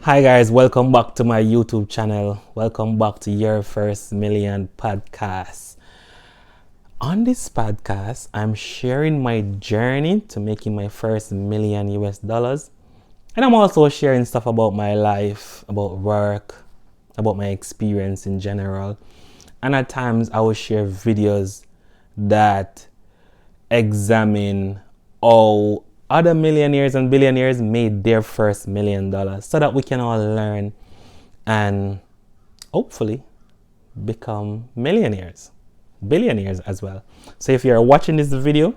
Hi guys, welcome back to my YouTube channel. Welcome back to Your First Million podcast. On this podcast, I'm sharing my journey to making my first million US dollars. And I'm also sharing stuff about my life, about work, about my experience in general. And at times I will share videos that examine how other millionaires and billionaires made their first $1 million so that we can all learn and hopefully become millionaires, billionaires as well. So if you're watching this video,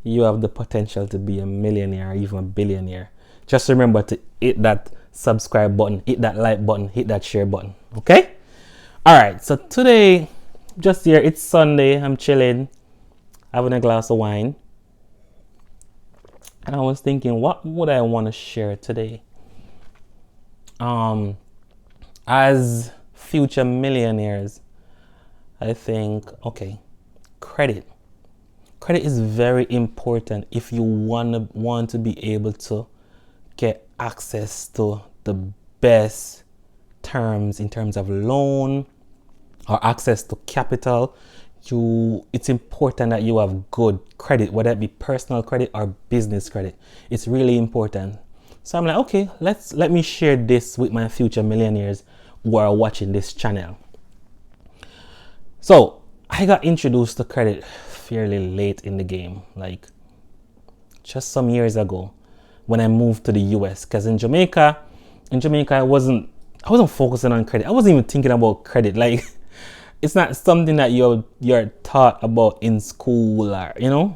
you have the potential to be a millionaire or even a billionaire. Just remember to hit that subscribe button, hit that like button, hit that share button. Okay? All right. So today, just here, it's Sunday. I'm chilling, having a glass of wine. And I was thinking, what would I want to share today? As future millionaires, I think, okay, credit. Credit is very important if you want to be able to get access to the best terms in terms of loan or access to capital. It's important that you have good credit, whether it be personal credit or business credit. It's really important. So I'm like, okay, let me share this with my future millionaires who are watching this channel. So I got introduced to credit fairly late in the game, like just some years ago when I moved to the US. Because in Jamaica, I wasn't focusing on credit. I wasn't even thinking about credit. Like, it's not something that you're taught about in school, or And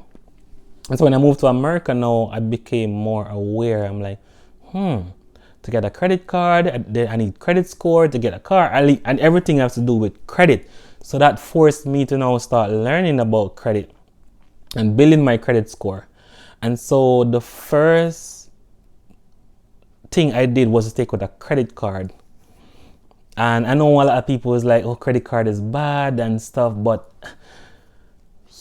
so when I moved to America now, I became more aware. I'm like, to get a credit card, I need credit score to get a car, and everything has to do with credit. So that forced me to now start learning about credit and building my credit score. And so the first thing I did was to take out a credit card. And I know a lot of people is like, oh, credit card is bad and stuff, but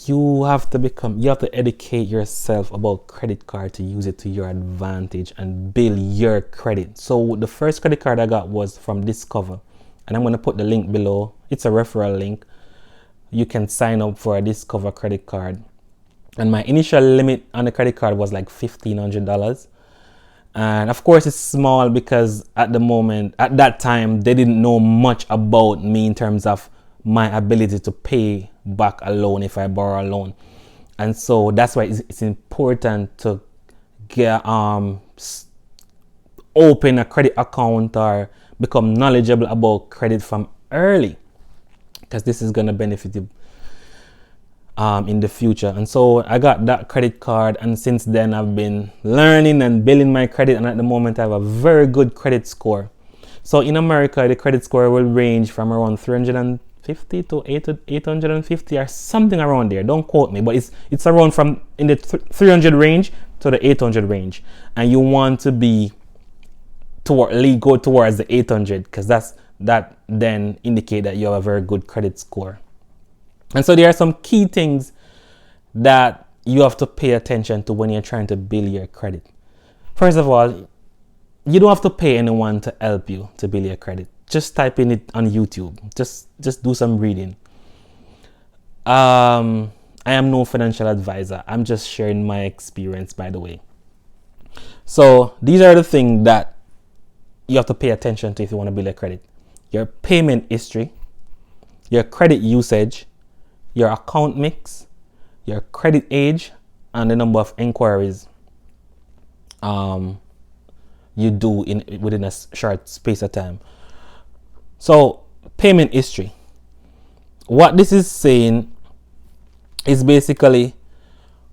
you have to educate yourself about credit card to use it to your advantage and build your credit. So the first credit card I got was from Discover, and I'm going to put the link below. It's a referral link. You can sign up for a Discover credit card. And my initial limit on the credit card was like $1,500. And of course, it's small because at that time, they didn't know much about me in terms of my ability to pay back a loan if I borrow a loan. And so that's why it's important to get open a credit account or become knowledgeable about credit from early, because this is going to benefit you in the future. And so I got that credit card, and since then I've been learning and building my credit, and at the moment I have a very good credit score. So in America, the credit score will range from around 350 to 850 or something around there. Don't quote me, but it's around from in the 300 range to the 800 range, and you want to be go towards the 800, because that then indicate that you have a very good credit score. And so there are some key things that you have to pay attention to when you're trying to build your credit. First of all, you don't have to pay anyone to help you to build your credit. Just type in it on YouTube. Just do some reading. I am no financial advisor. I'm just sharing my experience, by the way. So these are the things that you have to pay attention to if you want to build a credit. Your payment history, your credit usage, your account mix, your credit age, and the number of inquiries you do within a short space of time. So payment history. What this is saying is basically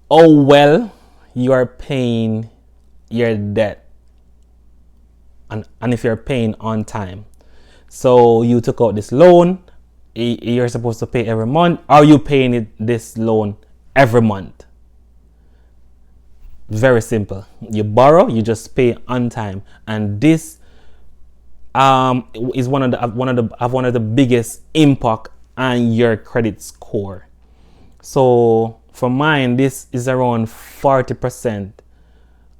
how well you are paying your debt, and if you're paying on time. So you took out this loan, you're supposed to pay every month. Are you paying this loan every month? Very simple. You borrow, you just pay on time, and this is one of the biggest impact on your credit score. So for mine, this is around 40%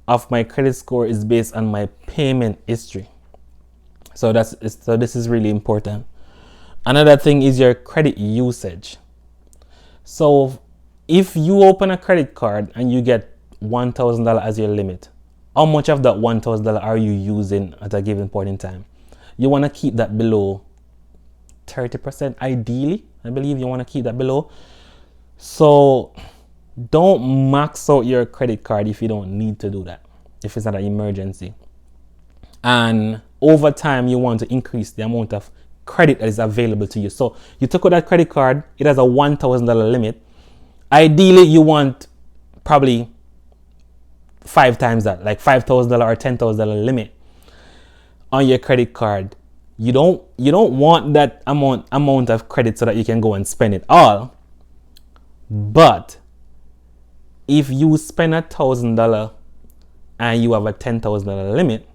of my credit score is based on my payment history. So this is really important. Another thing is your credit usage. So if you open a credit card and you get $1,000 as your limit, how much of that $1,000 are you using at a given point in time? You want to keep that below 30%, ideally. I believe you want to keep that below. So don't max out your credit card if you don't need to do that, if it's not an emergency. And over time, you want to increase the amount of credit that is available to you. So you took out that credit card, it has a $1,000 limit. Ideally, you want probably 5 times that, like $5,000 or $10,000 limit on your credit card. You don't want that amount of credit so that you can go and spend it all. But if you spend $1,000 and you have a $10,000 limit,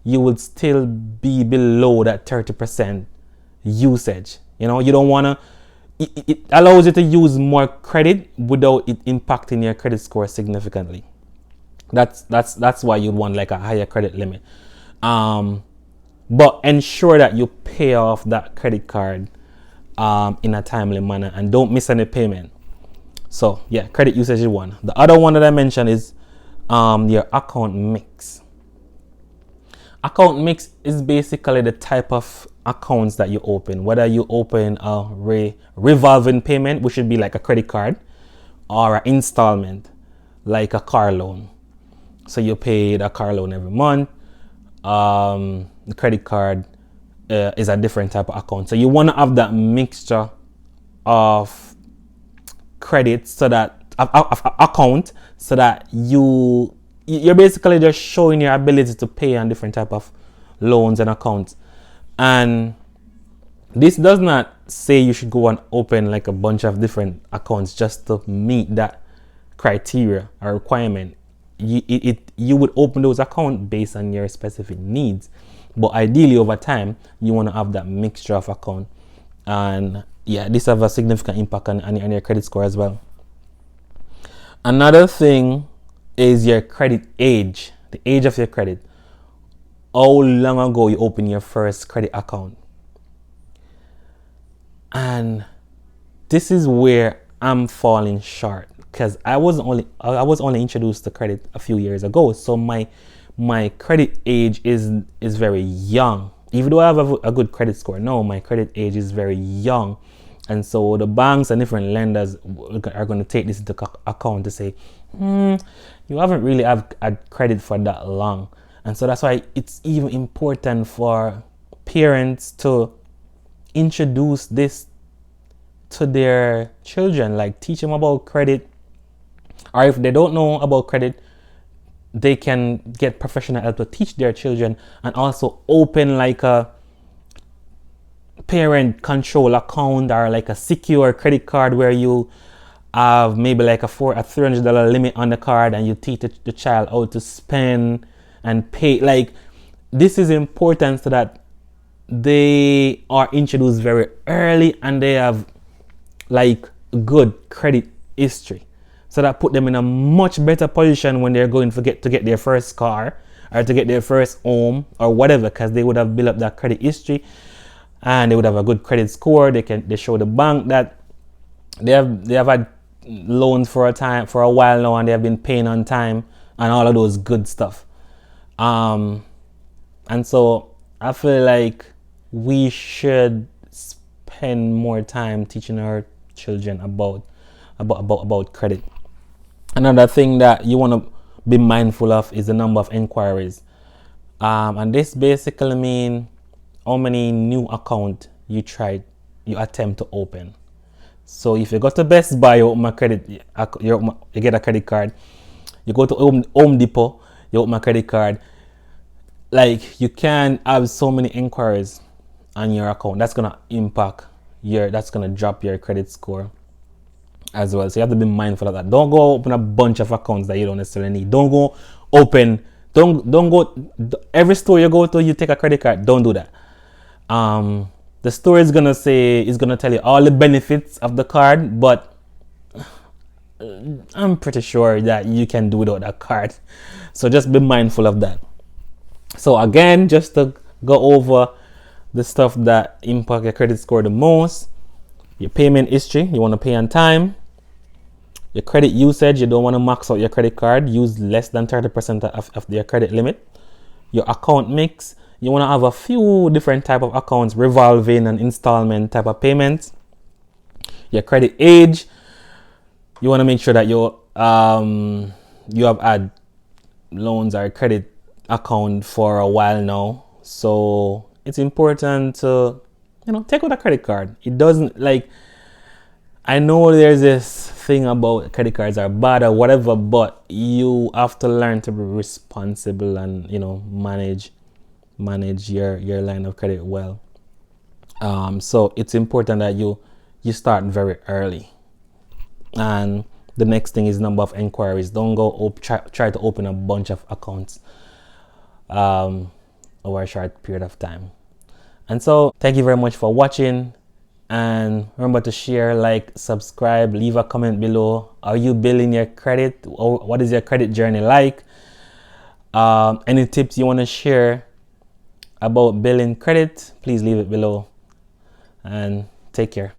you would still be below that 30% usage. You don't want to. It allows you to use more credit without it impacting your credit score significantly. That's why you'd want like a higher credit limit. But ensure that you pay off that credit card in a timely manner and don't miss any payment. So yeah, credit usage is one. The other one that I mentioned is your account mix. Account mix is basically the type of accounts that you open. Whether you open a revolving payment, which should be like a credit card, or an installment, like a car loan. So you pay the car loan every month. The credit card is a different type of account. So you want to have that mixture of credit, so that account, so that you're basically just showing your ability to pay on different type of loans and accounts. And this does not say you should go and open like a bunch of different accounts just to meet that criteria or requirement. You would open those accounts based on your specific needs, but ideally over time you want to have that mixture of account. And yeah, this have a significant impact on your credit score as well. Another thing is your credit age, the age of your credit. How long ago you opened your first credit account? And this is where I'm falling short, because I was only introduced to credit a few years ago. So my credit age is very young. Even though I have a good credit score, no, my credit age is very young. And so the banks and different lenders are going to take this into account to say, you haven't really had credit for that long. And so that's why it's even important for parents to introduce this to their children, like teach them about credit. Or if they don't know about credit, they can get professional help to teach their children, and also open like a parent control account or like a secure credit card where you have maybe like a $300 limit on the card, and you teach the child how to spend and pay. Like, this is important so that they are introduced very early and they have like good credit history, so that put them in a much better position when they're going to get their first car or to get their first home or whatever, because they would have built up that credit history and they would have a good credit score. They show the bank that they have had loans for a while now, and they have been paying on time and all of those good stuff. And so I feel like we should spend more time teaching our children about credit. Another thing that you want to be mindful of is the number of inquiries. And this basically means how many new account you attempt to open. So if you go to Best Buy, you get a credit card. You go to Home Depot, you open a credit card. Like, you can't have so many inquiries on your account. That's gonna that's gonna drop your credit score as well. So you have to be mindful of that. Don't go open a bunch of accounts that you don't necessarily need. Don't go every store you go to, you take a credit card. Don't do that. The store is gonna tell you all the benefits of the card, but I'm pretty sure that you can do without that card. So just be mindful of that. So again, just to go over the stuff that impact your credit score the most: your payment history, you want to pay on time. Your credit usage, you don't want to max out your credit card, use less than 30% of your credit limit. Your account mix, you want to have a few different type of accounts, revolving and installment type of payments. Your credit age, you want to make sure that you have had loans or credit account for a while now. So it's important to, take out a credit card. It doesn't, like, I know there's this thing about credit cards are bad or whatever, but you have to learn to be responsible and, manage your line of credit well. So it's important that you start very early. And the next thing is number of inquiries. Don't go try to open a bunch of accounts over a short period of time. And so thank you very much for watching. And remember to share, like, subscribe, leave a comment below. Are you building your credit? Or what is your credit journey like? Any tips you want to share about building credit, please leave it below. And take care.